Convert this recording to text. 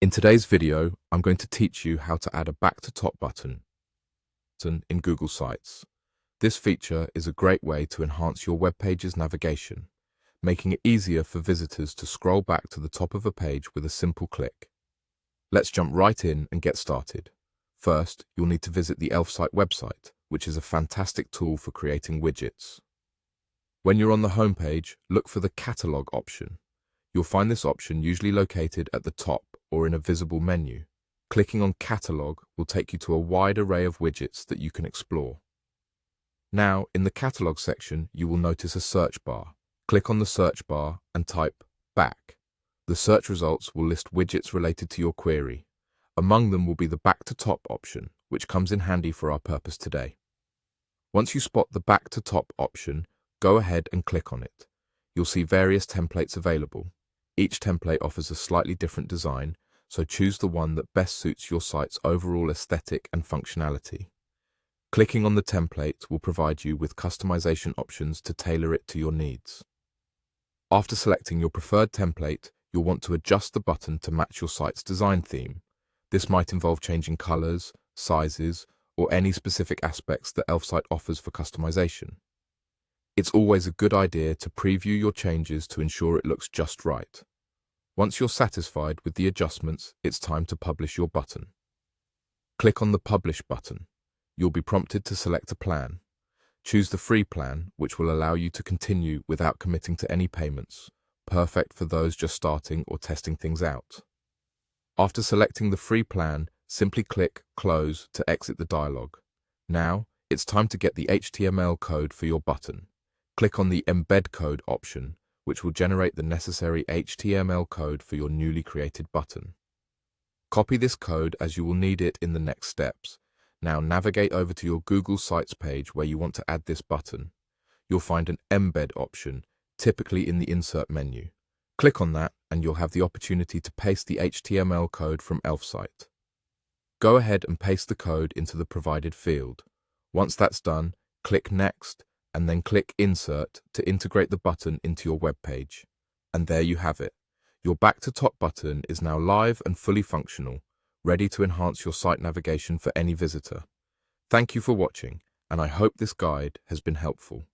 In today's video, I'm going to teach you how to add a back to top button in Google Sites. This feature is a great way to enhance your web page's navigation, making it easier for visitors to scroll back to the top of a page with a simple click. Let's jump right in and get started. First, you'll need to visit the Elfsight website, which is a fantastic tool for creating widgets. When you're on the homepage, look for the Catalog option. You'll find this option usually located at the top or in a visible menu. Clicking on Catalog will take you to a wide array of widgets that you can explore. Now, in the Catalog section, you will notice a search bar. Click on the search bar and type back. The search results will list widgets related to your query. Among them will be the back to top option, which comes in handy for our purpose today. Once you spot the back to top option, go ahead and click on it. You'll see various templates available. Each template offers a slightly different design, so choose the one that best suits your site's overall aesthetic and functionality. Clicking on the template will provide you with customization options to tailor it to your needs. After selecting your preferred template, you'll want to adjust the button to match your site's design theme. This might involve changing colors, sizes, or any specific aspects that Elfsight offers for customization. It's always a good idea to preview your changes to ensure it looks just right. Once you're satisfied with the adjustments, it's time to publish your button. Click on the Publish button. You'll be prompted to select a plan. Choose the free plan, which will allow you to continue without committing to any payments, perfect for those just starting or testing things out. After selecting the free plan, simply click Close to exit the dialog. Now, it's time to get the HTML code for your button. Click on the Embed Code option, which will generate the necessary HTML code for your newly created button. Copy this code as you will need it in the next steps. Now navigate over to your Google Sites page where you want to add this button. You'll find an Embed option, typically in the Insert menu. Click on that and you'll have the opportunity to paste the HTML code from Elfsight. Go ahead and paste the code into the provided field. Once that's done, click Next, and then click Insert to integrate the button into your web page. And there you have it. Your back to top button is now live and fully functional, ready to enhance your site navigation for any visitor. Thank you for watching, and I hope this guide has been helpful.